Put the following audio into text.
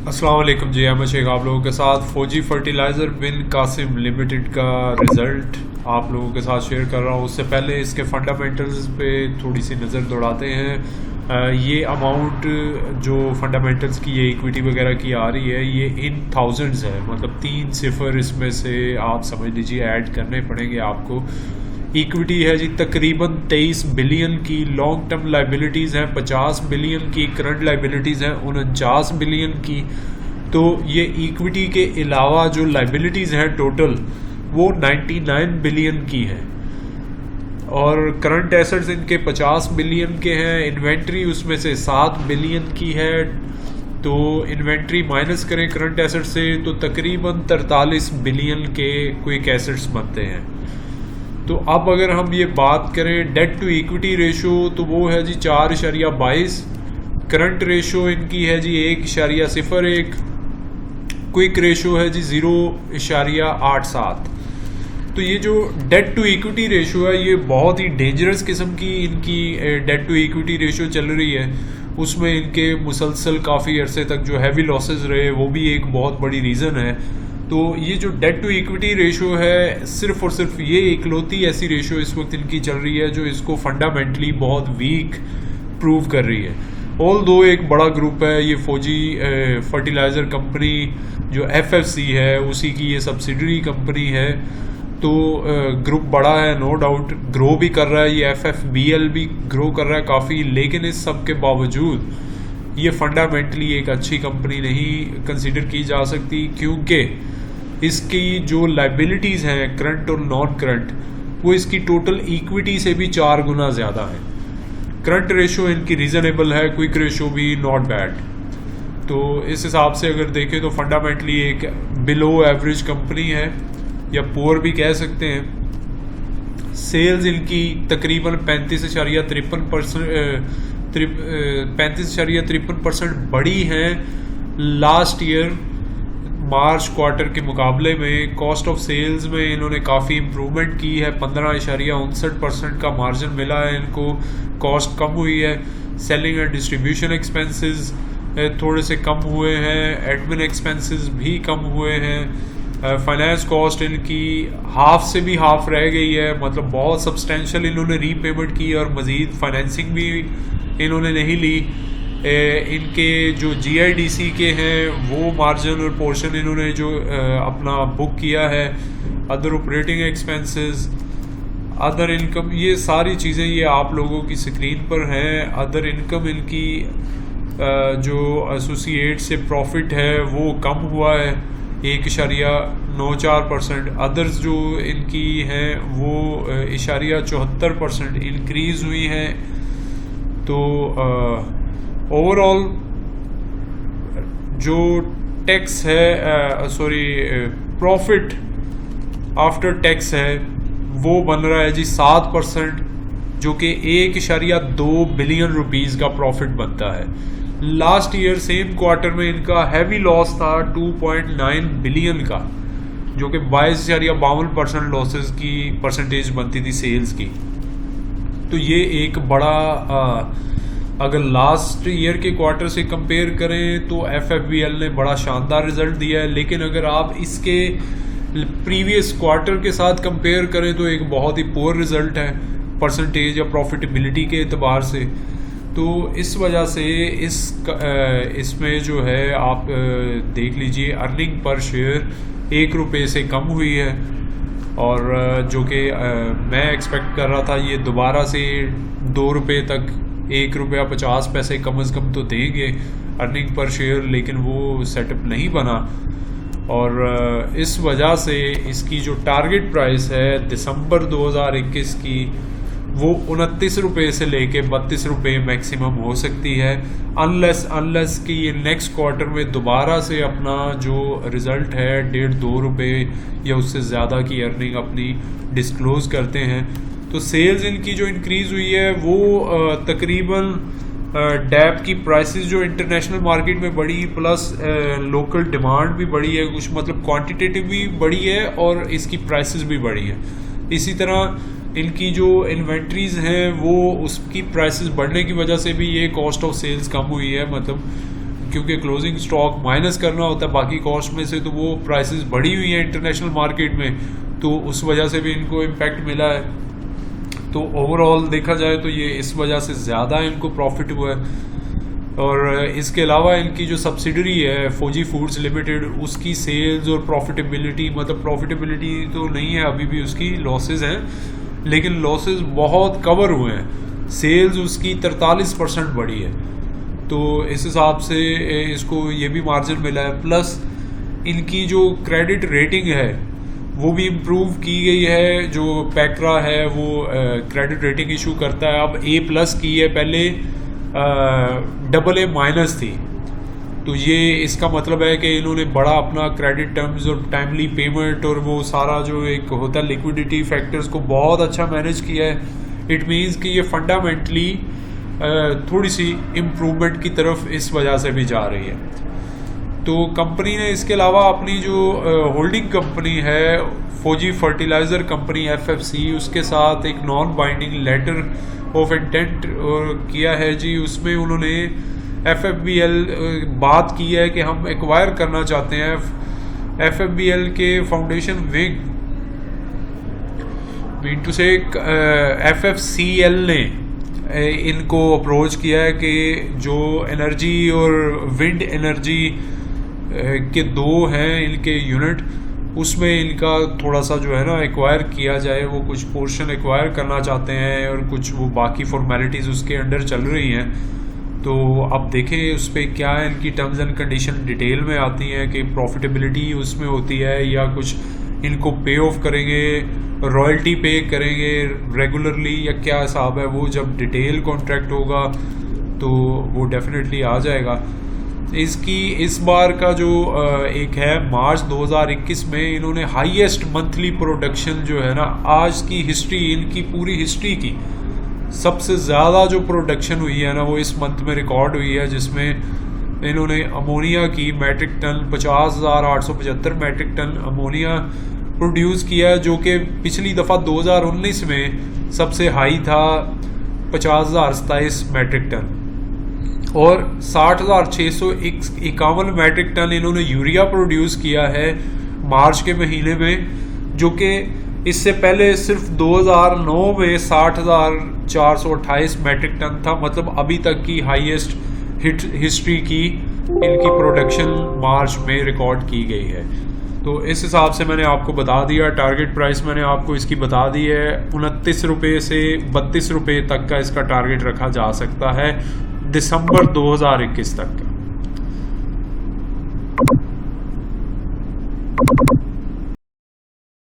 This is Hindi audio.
अस्सलाम वालेकुम जी, अहमद शेख आप लोगों के साथ फौजी फर्टिलाइज़र बिन कासिम लिमिटेड का रिज़ल्ट आप लोगों के साथ शेयर कर रहा हूँ। उससे पहले इसके फंडामेंटल्स पे थोड़ी सी नज़र दौड़ाते हैं। ये अमाउंट जो फंडामेंटल्स की ये इक्विटी वगैरह की आ रही है ये इन थाउजेंड्स है, मतलब 3 सिफर इसमें से आप समझ लीजिए ऐड करने पड़ेंगे आपको। इक्विटी है जी तकरीबन 23 बिलियन की, लॉन्ग टर्म लाइबिलिटीज़ हैं 50 बिलियन की, करंट लाइबिलिटीज़ हैं 49 बिलियन की। तो ये इक्विटी के अलावा जो लाइबिलिटीज़ हैं टोटल वो 99 बिलियन की है और करंट एसेट्स इनके 50 बिलियन के हैं। इन्वेंट्री उसमें से 7 बिलियन की है, तो इन्वेंट्री माइनस करें करंट एसेट्स से तो तकरीबन 43 बिलियन के क्विक एसेट्स बनते हैं। तो अब अगर हम ये बात करें डेट टू इक्विटी रेशो तो वो है जी 4.22, करंट रेशो इनकी है जी 1.01, क्विक रेशो है जी 0.87। तो ये जो डेट टू इक्विटी रेशो है ये बहुत ही डेंजरस किस्म की इनकी डेट टू इक्विटी रेशो चल रही है। उसमें इनके मुसलसल काफ़ी अरसे तक जो हैवी लॉसेस रहे वो भी एक बहुत बड़ी रीज़न है। तो ये जो डेट टू इक्विटी रेशो है सिर्फ और सिर्फ ये इकलौती ऐसी रेशो इस वक्त इनकी चल रही है जो इसको फंडामेंटली बहुत वीक प्रूव कर रही है। ऑल दो एक बड़ा ग्रुप है ये फौजी फर्टिलाइज़र कंपनी जो FFC है उसी की ये सब्सिडरी कंपनी है। तो ग्रुप बड़ा है, नो डाउट ग्रो भी कर रहा है, ये FFBL भी ग्रो कर रहा है काफ़ी, लेकिन इस सब के बावजूद ये फंडामेंटली एक अच्छी कंपनी नहीं कंसीडर की जा सकती, क्योंकि इसकी जो लाइबिलिटीज़ हैं करंट और नॉन करंट वो इसकी टोटल इक्विटी से भी 4 गुना ज़्यादा है। करंट रेशो इनकी रीज़नेबल है, क्विक रेशो भी नॉट बैड। तो इस हिसाब से अगर देखें तो फंडामेंटली एक बिलो एवरेज कंपनी है या पुअर भी कह सकते हैं। सेल्स इनकी तकरीबन 35.53% बढ़ी हैं लास्ट ईयर मार्च क्वार्टर के मुकाबले में। कॉस्ट ऑफ सेल्स में इन्होंने काफ़ी इम्प्रूवमेंट की है, 15.59% का मार्जिन मिला है इनको, कॉस्ट कम हुई है। सेलिंग एंड डिस्ट्रीब्यूशन एक्सपेंसेस थोड़े से कम हुए हैं, एडमिन एक्सपेंसेस भी कम हुए हैं। फाइनेंस कॉस्ट इनकी हाफ से भी हाफ रह गई है, मतलब बहुत सब्सटेंशियल इन्होंने रीपेमेंट की और मज़ीद फाइनेंसिंग भी इन्होंने नहीं ली। इनके जो GIDC के हैं वो मार्जिन और पोर्शन इन्होंने जो अपना बुक किया है। Other operating expenses, other income, ये सारी चीज़ें ये आप लोगों की स्क्रीन पर हैं। अदर इनकम इनकी जो एसोसिएट से प्रॉफिट है वो कम हुआ है 1.94%। अदर्स जो इनकी हैं वो 0.74% इंक्रीज़ हुई हैं। तो ओवरऑल जो टैक्स है प्रॉफिट आफ्टर टैक्स है वो बन रहा है जी 7%, जो कि 1.2 बिलियन रुपीज़ का प्रॉफिट बनता है। लास्ट ईयर सेम क्वार्टर में इनका हैवी लॉस था 2.9 बिलियन का, जो कि 22.52% लॉसेस की परसेंटेज बनती थी सेल्स की। तो ये एक बड़ा अगर लास्ट ईयर के क्वार्टर से कंपेयर करें तो FFBL ने बड़ा शानदार रिजल्ट दिया है, लेकिन अगर आप इसके प्रीवियस क्वार्टर के साथ कंपेयर करें तो एक बहुत ही पुअर रिजल्ट है परसेंटेज या प्रॉफिटेबिलिटी के एतबार से। तो इस वजह से इसमें जो है आप देख लीजिए अर्निंग पर शेयर 1 रुपये से कम हुई है, और जो कि मैं एक्सपेक्ट कर रहा था ये दोबारा से 2 रुपये तक 1.50 कम से कम तो देंगे अर्निंग पर शेयर, लेकिन वो सेटअप नहीं बना। और इस वजह से इसकी जो टारगेट प्राइस है दिसंबर 2021 की वो 29 रुपये से लेके 32 रुपये मैक्सिमम हो सकती है, अनलेस कि ये नेक्स्ट क्वार्टर में दोबारा से अपना जो रिज़ल्ट है 1.5-2 रुपये या उससे ज़्यादा की अर्निंग अपनी डिस्क्लोज़ करते हैं। तो सेल्स इनकी जो इंक्रीज़ हुई है वो तकरीबन डैप की प्राइसेस जो इंटरनेशनल मार्केट में बढ़ी, प्लस लोकल डिमांड भी बढ़ी है कुछ, मतलब क्वांटिटेटिव भी बढ़ी है और इसकी प्राइसेस भी बढ़ी है। इसी तरह इनकी जो इन्वेंट्रीज़ हैं वो उसकी प्राइसेस बढ़ने की वजह से भी ये कॉस्ट ऑफ सेल्स कम हुई है, मतलब क्योंकि क्लोजिंग स्टॉक माइनस करना होता है बाकी कॉस्ट में से, तो वो प्राइसेस बढ़ी हुई हैं इंटरनेशनल मार्केट में, तो उस वजह से भी इनको इम्पैक्ट मिला है। तो ओवरऑल देखा जाए तो ये इस वजह से ज़्यादा इनको प्रॉफिट हुआ है। और इसके अलावा इनकी जो सब्सिडरी है फौजी फूड्स लिमिटेड, उसकी सेल्स और प्रॉफिटेबिलिटी, मतलब प्रॉफिटेबिलिटी तो नहीं है अभी भी, उसकी लॉसेस हैं, लेकिन लॉसेस बहुत कवर हुए हैं। सेल्स उसकी 43% बढ़ी है, तो इस हिसाब से इसको ये भी मार्जिन मिला है। प्लस इनकी जो क्रेडिट रेटिंग है वो भी इम्प्रूव की गई है। जो पैक्रा है वो क्रेडिट रेटिंग इशू करता है, अब A+ की है, पहले AA- थी। तो ये इसका मतलब है कि इन्होंने बड़ा अपना क्रेडिट टर्म्स और टाइमली पेमेंट और वो सारा जो एक होता है लिक्विडिटी फैक्टर्स को बहुत अच्छा मैनेज किया है। इट मीन्स कि ये फंडामेंटली थोड़ी सी इम्प्रूवमेंट की तरफ इस वजह से भी जा रही है। तो कंपनी ने इसके अलावा अपनी जो होल्डिंग कंपनी है फौजी फर्टिलाइज़र कंपनी FFC, उसके साथ एक non binding letter of intent किया है जी। उसमें उन्होंने FFBL बात की है कि हम एक्वायर करना चाहते हैं। FFBL के फाउंडेशन विंग मीन टू से FFCL ने इनको अप्रोच किया है कि जो एनर्जी और विंड एनर्जी के दो हैं इनके यूनिट, उसमें इनका थोड़ा सा जो है ना एक्वायर किया जाए, वो कुछ पोर्शन एक्वायर करना चाहते हैं और कुछ वो बाकी फॉर्मेलिटीज़ उसके अंडर चल रही हैं। तो अब देखें उस पर क्या है, इनकी टर्म्स एंड कंडीशन डिटेल में आती हैं कि प्रॉफिटेबिलिटी उसमें होती है या कुछ इनको पे ऑफ करेंगे, रॉयल्टी पे करेंगे रेगुलरली या क्या हिसाब है, वो जब डिटेल कॉन्ट्रैक्ट होगा तो वो डेफिनेटली आ जाएगा। इसकी इस बार का जो एक है मार्च 2021 में इन्होंने हाईएस्ट मंथली प्रोडक्शन जो है ना आज की हिस्ट्री, इनकी पूरी हिस्ट्री की सबसे ज़्यादा जो प्रोडक्शन हुई है ना वो इस मंथ में रिकॉर्ड हुई है, जिसमें इन्होंने अमोनिया की metric ton 50,875 metric ton ammonia produce किया है, जो कि पिछली दफ़ा 2019 में सबसे हाई था 50,027 मैट्रिक टन। और 60,651 मैट्रिक टन इन्होंने यूरिया प्रोड्यूस किया है मार्च के महीने में, जो कि इससे पहले सिर्फ 2009 में 60,428 मैट्रिक टन था। मतलब अभी तक की हाईएस्ट हिस्ट्री की इनकी प्रोडक्शन मार्च में रिकॉर्ड की गई है। तो इस हिसाब से मैंने आपको बता दिया। टारगेट प्राइस मैंने आपको इसकी बता दी है, 29 रुपये से 32 रुपये तक का इसका टारगेट रखा जा सकता है दिसंबर 2021 तक का।